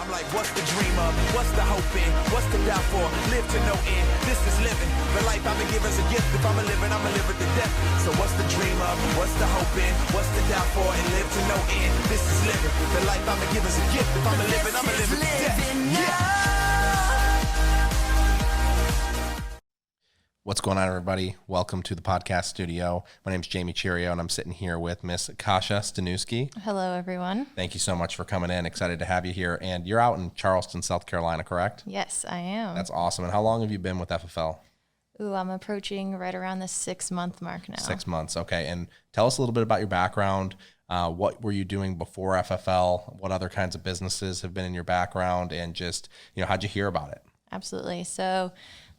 I'm like, what's the dream of? What's the hope in? What's the doubt for? Live to no end. This is living. The life I've been given is a gift. If I'm a living, I'ma live it to death. So what's the dream of? What's the hope in? What's the doubt for? And live to no end. This is living. The life I've been given is a gift. If I'm a living, I'ma live it to death. Yeah. What's going on, everybody? Welcome to the podcast studio. My name is Jamie Cheerio, and I'm sitting here with Miss Kasia Staniewski. Hello, everyone. Thank you so much for coming in. Excited to have you here. And you're out in Charleston, South Carolina, correct? Yes, I am. That's awesome. And how long have you been with FFL? Ooh, I'm approaching right around the 6-month mark now. 6 months. Okay. And tell us a little bit about your background. What were you doing before FFL? What other kinds of businesses have been in your background? And just, how'd you hear about it? Absolutely. So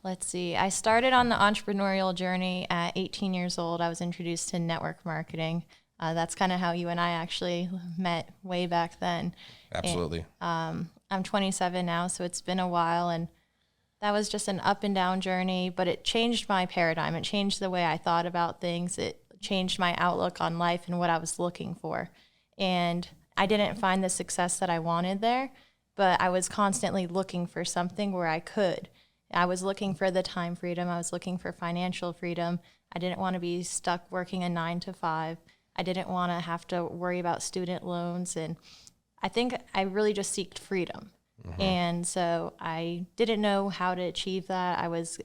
let's see. I started on the entrepreneurial journey at 18 years old. I was introduced to network marketing. That's kind of how you and I actually met way back then. Absolutely. And, I'm 27 now, so it's been a while, and that was just an up and down journey, but it changed my paradigm. It changed the way I thought about things. It changed my outlook on life and what I was looking for. And I didn't find the success that I wanted there, but I was constantly looking for something where I could. I was looking for the time freedom. I was looking for financial freedom. I didn't want to be stuck working a 9 to 5. I didn't want to have to worry about student loans. And I think I really just seeked freedom. Mm-hmm. And so I didn't know how to achieve that. I was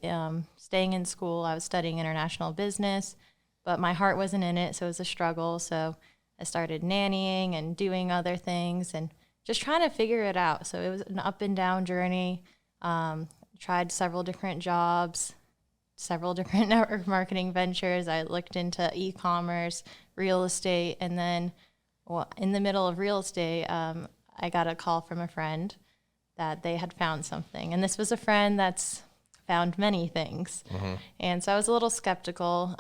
staying in school. I was studying international business, but my heart wasn't in it, so it was a struggle. So I started nannying and doing other things and just trying to figure it out. So it was an up and down journey. Tried several different jobs, several different network marketing ventures. I looked into e-commerce, real estate, and then in the middle of real estate, I got a call from a friend that they had found something. And this was a friend that's found many things. Mm-hmm. And so I was a little skeptical.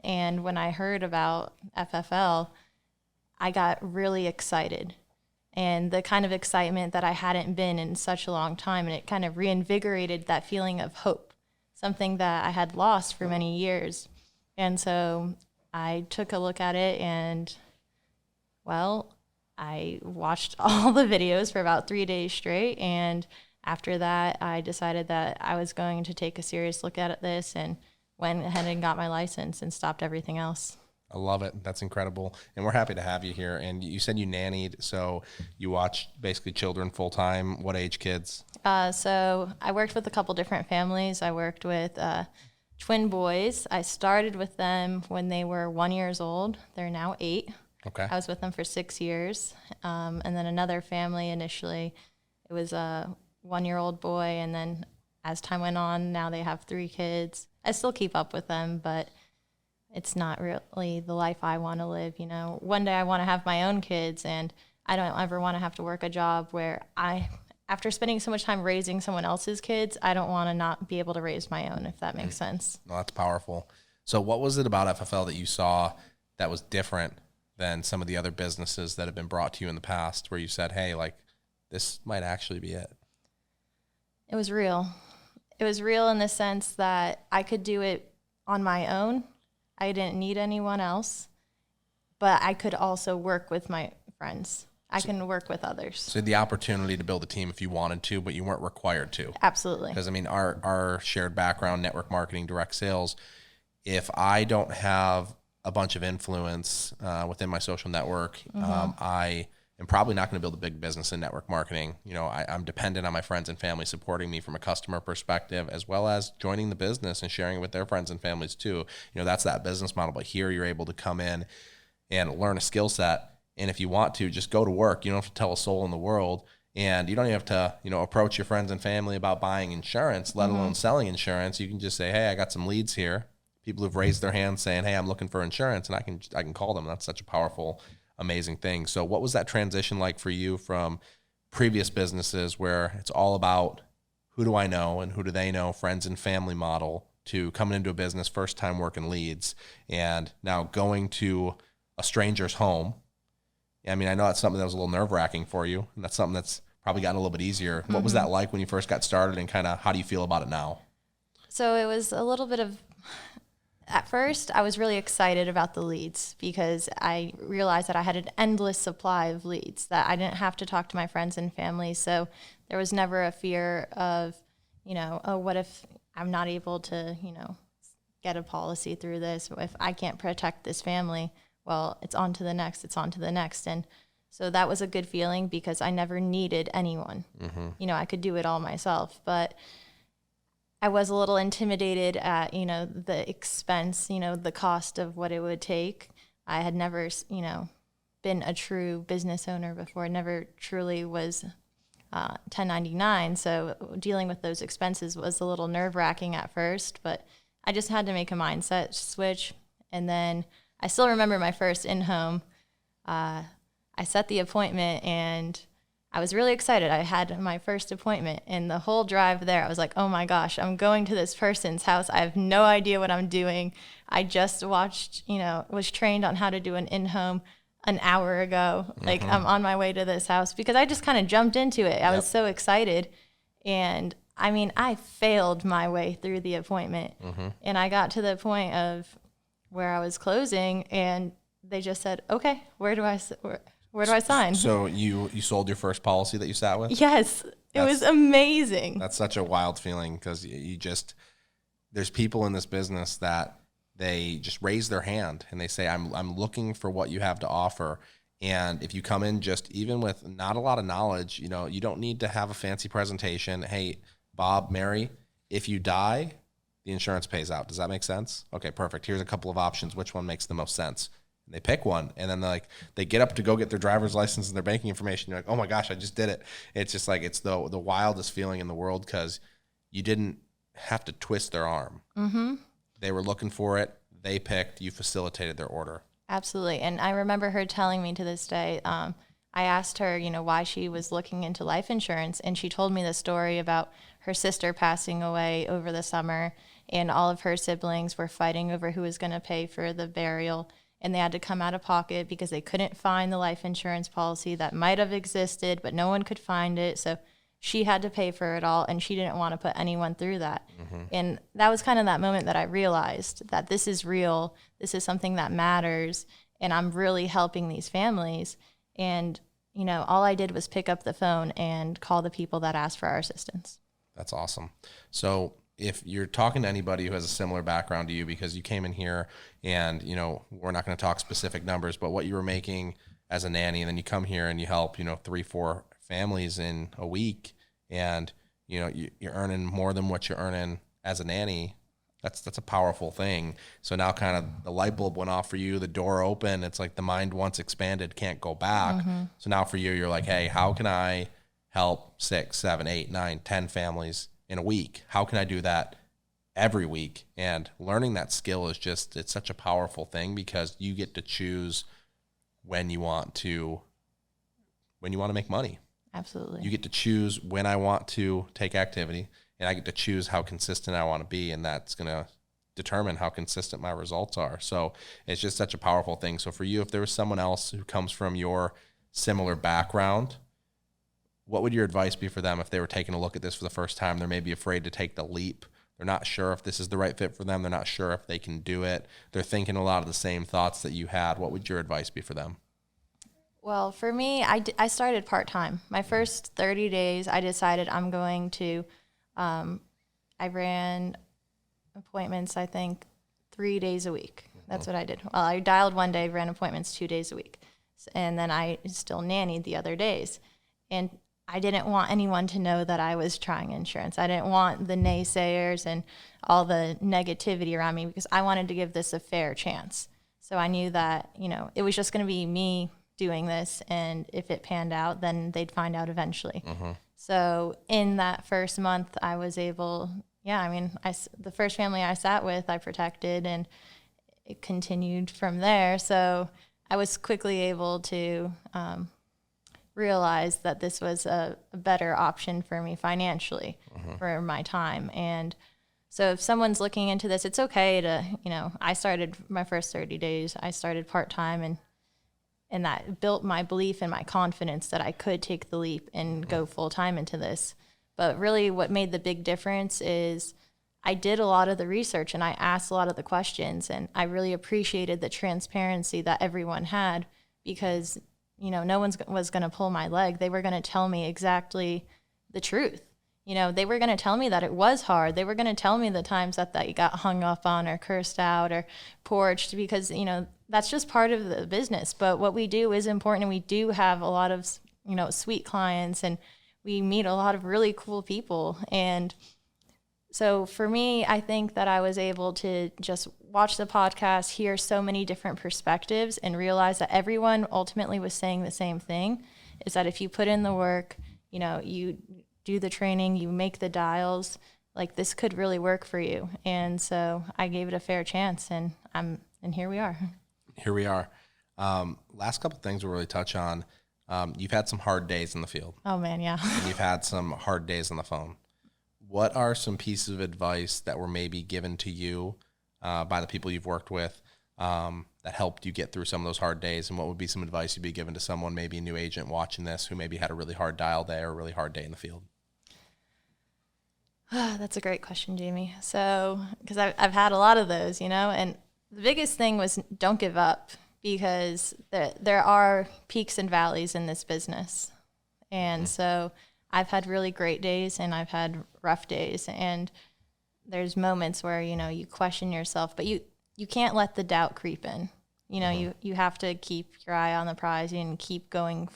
And when I heard about FFL, I got really excited. And the kind of excitement that I hadn't been in such a long time. And it kind of reinvigorated that feeling of hope, something that I had lost for many years. And so I took a look at it and, well, I watched all the videos for about 3 days straight. And after that, I decided that I was going to take a serious look at this and went ahead and got my license and stopped everything else. I love it. That's incredible. And we're happy to have you here. And you said you nannied, so you watch basically children full time. What age kids? So I worked with a couple different families. I worked with twin boys. I started with them when they were 1 year old. They're now 8. Okay. I was with them for 6 years. And then another family initially, it was a 1-year-old boy. And then as time went on, now they have 3 kids. I still keep up with them, but it's not really the life I want to live. One day I want to have my own kids, and I don't ever want to have to work a job where after spending so much time raising someone else's kids, I don't want to not be able to raise my own, if that makes sense. No, that's powerful. So what was it about FFL that you saw that was different than some of the other businesses that have been brought to you in the past where you said, hey, this might actually be it? It was real. It was real in the sense that I could do it on my own. I didn't need anyone else, but I could also work with my friends. I can work with others. So the opportunity to build a team if you wanted to, but you weren't required to. Absolutely. Because, our shared background, network marketing, direct sales, if I don't have a bunch of influence within my social network, mm-hmm. I am probably not going to build a big business in network marketing. I'm dependent on my friends and family supporting me from a customer perspective, as well as joining the business and sharing it with their friends and families too. That's that business model. But here you're able to come in and learn a skill set. And if you want to, just go to work. You don't have to tell a soul in the world. And you don't even have to, approach your friends and family about buying insurance, let alone selling insurance. You can just say, hey, I got some leads here. People who've raised their hands saying, hey, I'm looking for insurance, and I can call them. That's such a powerful, amazing thing. So what was that transition like for you from previous businesses where it's all about who do I know and who do they know, friends and family model, to coming into a business, first time working leads, and now going to a stranger's home? I know that's something that was a little nerve-wracking for you, and that's something that's probably gotten a little bit easier. Mm-hmm. What was that like when you first got started, and kind of how do you feel about it now? So it was a little bit of at first, I was really excited about the leads because I realized that I had an endless supply of leads, that I didn't have to talk to my friends and family. So there was never a fear of, oh, what if I'm not able to, get a policy through this? If I can't protect this family, well, it's on to the next, it's on to the next. And so that was a good feeling because I never needed anyone. I could do it all myself. But I was a little intimidated at, the expense, the cost of what it would take. I had never, been a true business owner before. Never truly was 1099. So dealing with those expenses was a little nerve-wracking at first, but I just had to make a mindset switch. And then I still remember my first in-home. I set the appointment and I was really excited. I had my first appointment, and the whole drive there, I was like, oh my gosh, I'm going to this person's house. I have no idea what I'm doing. I just watched, was trained on how to do an in-home an hour ago. Like, I'm on my way to this house because I just kind of jumped into it. I was so excited. And I mean, I failed my way through the appointment. And I got to the point of where I was closing, and they just said, okay, where do I sign? So you sold your first policy that you sat with? Yes. It was amazing. That's such a wild feeling because there's people in this business that they just raise their hand and they say, I'm looking for what you have to offer. And if you come in just even with not a lot of knowledge, you don't need to have a fancy presentation. Hey, Bob, Mary, if you die, the insurance pays out. Does that make sense? Okay, perfect. Here's a couple of options. Which one makes the most sense? And they pick one, and then they get up to go get their driver's license and their banking information. You're like, oh my gosh, I just did it. It's just like, it's the wildest feeling in the world because you didn't have to twist their arm. They were looking for it. They picked. You facilitated their order. Absolutely. And I remember her telling me to this day, I asked her, why she was looking into life insurance, and she told me the story about her sister passing away over the summer, and all of her siblings were fighting over who was going to pay for the burial, and they had to come out of pocket because they couldn't find the life insurance policy that might have existed, but no one could find it. So she had to pay for it all, and she didn't want to put anyone through that. And that was kind of that moment that I realized that this is real, this is something that matters, and I'm really helping these families. And, all I did was pick up the phone and call the people that asked for our assistance. That's awesome. So if you're talking to anybody who has a similar background to you, because you came in here and, we're not going to talk specific numbers, but what you were making as a nanny, and then you come here and you help, 3-4 families in a week, and, you're earning more than what you're earning as a nanny. That's a powerful thing. So now kind of the light bulb went off for you, the door open. It's like the mind once expanded can't go back. So now for you, you're like, hey, how can I help 6, 7, 8, 9, 10 families in a week? How can I do that every week? And learning that skill is it's such a powerful thing because you get to choose when you want to make money. Absolutely. You get to choose when I want to take activity, and I get to choose how consistent I want to be, and that's going to determine how consistent my results are. So it's just such a powerful thing. So for you, if there was someone else who comes from your similar background, what would your advice be for them if they were taking a look at this for the first time? They're maybe afraid to take the leap. They're not sure if this is the right fit for them. They're not sure if they can do it. They're thinking a lot of the same thoughts that you had. What would your advice be for them? Well, for me, I started part-time. My first 30 days, I decided I'm going to, I ran appointments, I think, 3 days a week. That's what I did. Well, I dialed one day, ran appointments 2 days a week. And then I still nannied the other days. And I didn't want anyone to know that I was trying insurance. I didn't want the naysayers and all the negativity around me because I wanted to give this a fair chance. So I knew that, it was just going to be me doing this, and if it panned out, then they'd find out eventually. So in that first month, I was able, the first family I sat with, I protected, and it continued from there. So I was quickly able to realize that this was a better option for me financially for my time. And so if someone's looking into this, it's okay to, I started my first 30 days, I started part-time, and that built my belief and my confidence that I could take the leap and go full-time into this. But really what made the big difference is I did a lot of the research and I asked a lot of the questions, and I really appreciated the transparency that everyone had, because, no one was going to pull my leg. They were going to tell me exactly the truth. They were going to tell me that it was hard. They were going to tell me the times that you got hung up on or cursed out or porched, because, that's just part of the business. But what we do is important, and we do have a lot of, sweet clients, and we meet a lot of really cool people. And so for me, I think that I was able to just watch the podcast, hear so many different perspectives, and realize that everyone ultimately was saying the same thing, is that if you put in the work, you do the training, you make the dials, like, this could really work for you. And so I gave it a fair chance, and here we are. Here we are. Last couple things we'll really touch on. You've had some hard days in the field. Oh man, yeah. And you've had some hard days on the phone. What are some pieces of advice that were maybe given to you by the people you've worked with that helped you get through some of those hard days? And what would be some advice you'd be given to someone, maybe a new agent watching this, who maybe had a really hard dial day or a really hard day in the field? That's a great question, Jamie. So, because I've had a lot of those, and the biggest thing was don't give up, because there are peaks and valleys in this business. And so I've had really great days and I've had rough days, and there's moments where, you question yourself, but you can't let the doubt creep in. You have to keep your eye on the prize and keep going,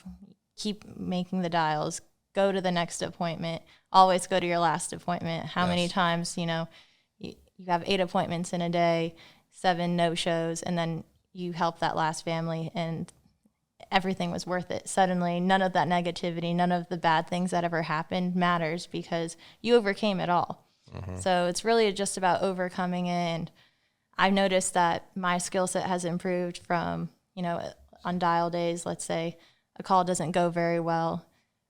keep making the dials, go to the next appointment, always go to your last appointment. How many times, you have 8 appointments in a day, 7 no-shows, and then you help that last family and everything was worth it. Suddenly, none of that negativity, none of the bad things that ever happened matters, because you overcame it all. So it's really just about overcoming it. And I've noticed that my skill set has improved from, on dial days, let's say a call doesn't go very well.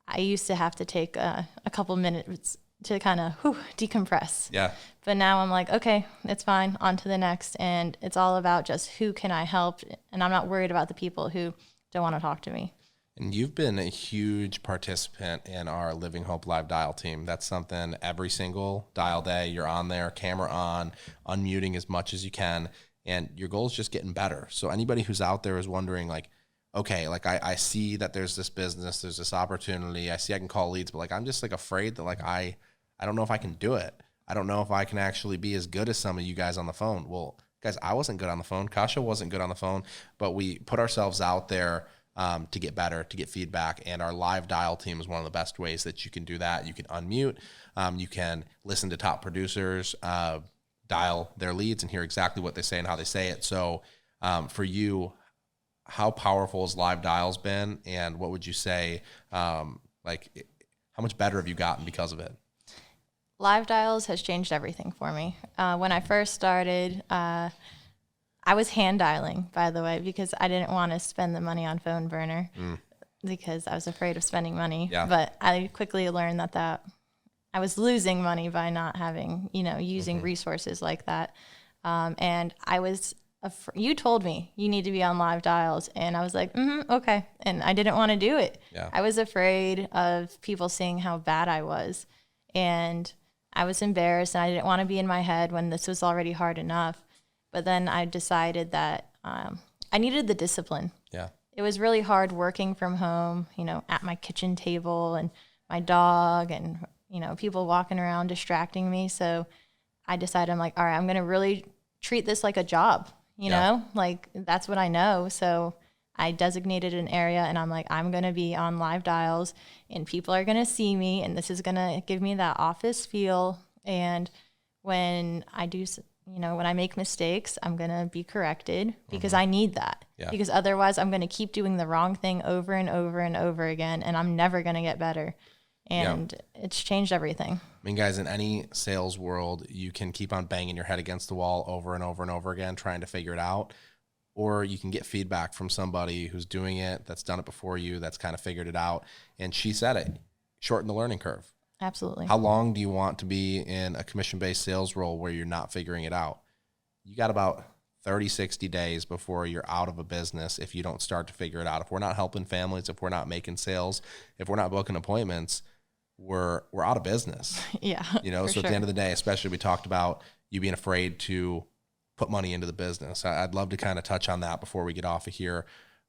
I used to have to take a couple minutes to kind of decompress. Yeah. But now I'm like, okay, it's fine, on to the next. And it's all about just who can I help? And I'm not worried about the people who don't want to talk to me. And you've been a huge participant in our Living Hope Live Dial team. That's something every single dial day, you're on there, camera on, unmuting as much as you can. And your goal is just getting better. So anybody who's out there is wondering, like, okay, like I see that there's this business, there's this opportunity. I see I can call leads, but like, I'm just like afraid that like, I don't know if I can do it. I don't know if I can actually be as good as some of you guys on the phone. Well, guys, I wasn't good on the phone. Kasia wasn't good on the phone, but we put ourselves out there to get better, to get feedback. And our live dial team is one of the best ways that you can do that. You can unmute, you can listen to top producers, dial their leads and hear exactly what they say and how they say it. So for you, how powerful has live dials been? And what would you say, how much better have you gotten because of it? Live dials has changed everything for me. When I first started, I was hand dialing, by the way, because I didn't want to spend the money on phone burner because I was afraid of spending money. Yeah. But I quickly learned that I was losing money by not having, using resources like that. And I was, you told me you need to be on live dials. And I was like, okay. And I didn't want to do it. Yeah. I was afraid of people seeing how bad I was. And I was embarrassed, and I didn't want to be in my head when this was already hard enough. But then I decided that I needed the discipline. Yeah. It was really hard working from home, at my kitchen table and my dog and, people walking around distracting me. So I decided, I'm like, all right, I'm going to really treat this like a job, like that's what I know. So I designated an area, and I'm like, I'm going to be on live dials and people are going to see me, and this is going to give me that office feel. And when I do, when I make mistakes, I'm going to be corrected because I need that. Yeah. Because otherwise I'm going to keep doing the wrong thing over and over and over again, and I'm never going to get better. And it's changed everything. I mean, guys, in any sales world, you can keep on banging your head against the wall over and over and over again, trying to figure it out. Or you can get feedback from somebody who's doing it, that's done it before you, that's kind of figured it out. And she said it, shorten the learning curve. Absolutely. How long do you want to be in a commission-based sales role where you're not figuring it out? You got about 30, 60 days before you're out of a business if you don't start to figure it out. If we're not helping families, if we're not making sales, if we're not booking appointments, we're out of business. Yeah. You know, so at the end of the day, especially we talked about you being afraid to put money into the business. I'd love to kind of touch on that before we get off of here.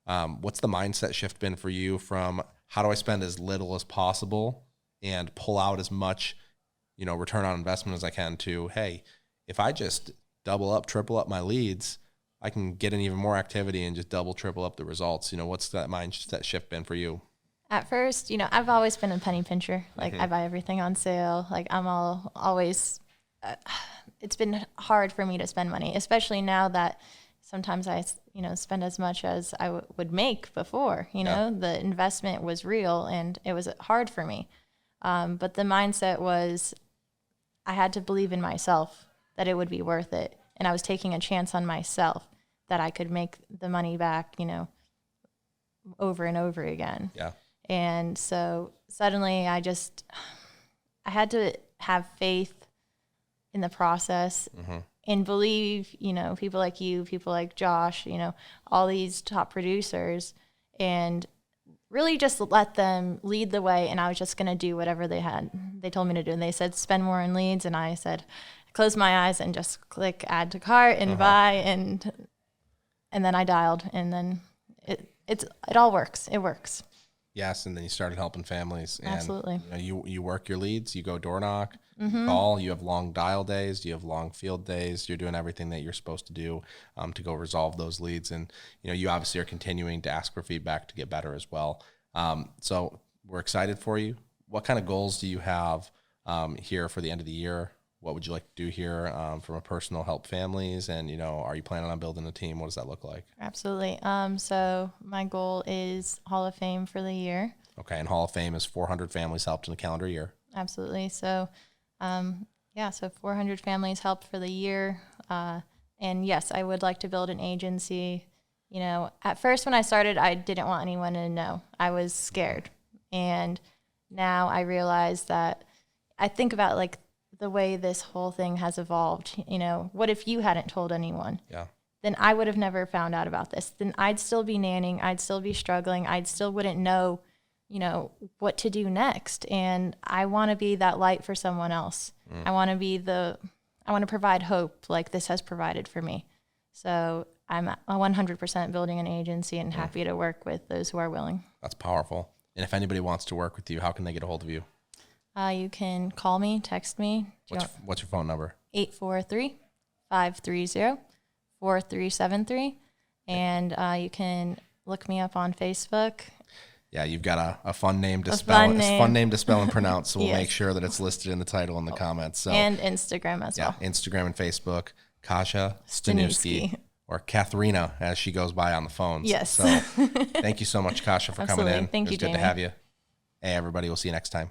What's the mindset shift been for you from how do I spend as little as possible and pull out as much, you know, return on investment as I can to, hey, if I just double up, triple up my leads, I can get in even more activity and just double, triple up the results. You know, what's that mindset shift been for you? At first, you know, I've always been a penny pincher. Like I buy everything on sale. Like I'm always, it's been hard for me to spend money, especially now that sometimes I, you know, spend as much as I would make before, you know, the investment was real and it was hard for me. But the mindset was I had to believe in myself that it would be worth it. And I was taking a chance on myself that I could make the money back, you know, over and over again. Yeah. And so suddenly I had to have faith in the process and believe, you know, people like you, people like Josh, you know, all these top producers, and really just let them lead the way. And I was just going to do whatever they told me to do. And they said, spend more in leads. And I said, close my eyes and just click add to cart and buy. And then I dialed, and then it all works. It works. Yes, and then you started helping families. And, Absolutely. you know, you work your leads, you go door knock, call, you have long dial days, you have long field days, you're doing everything that you're supposed to do to go resolve those leads. And, you know, you obviously are continuing to ask for feedback to get better as well. So we're excited for you. What kind of goals do you have here for the end of the year? What would you like to do here from a personal help families? And, you know, are you planning on building a team? What does that look like? Absolutely. So my goal is Hall of Fame for the year. Okay. And Hall of Fame is 400 families helped in a calendar year. Absolutely. So, so 400 families helped for the year. And yes, I would like to build an agency. You know, at first when I started, I didn't want anyone to know. I was scared. And now I realize that I think about like the way this whole thing has evolved. You know, what if you hadn't told anyone? Yeah. Then I would have never found out about this. Then I'd still be nannying. I'd still be struggling. I'd still wouldn't know, you know, what to do next. And I want to be that light for someone else. I want to provide hope like this has provided for me. So I'm 100% building an agency and happy to work with those who are willing. That's powerful. And if anybody wants to work with you, how can they get a hold of you? You can call me, text me. What's your phone number? 843-530-4373. And you can look me up on Facebook. Yeah, you've got a fun name to spell. It's a fun name to spell and pronounce. So we'll make sure that it's listed in the title and the comments. So and Instagram as well. Instagram and Facebook. Kasia Staniewski, or Katharina as she goes by on the phones. Yes. So thank you so much, Kasia, for coming in. Thank you, It was good to have you. Hey, everybody. We'll see you next time.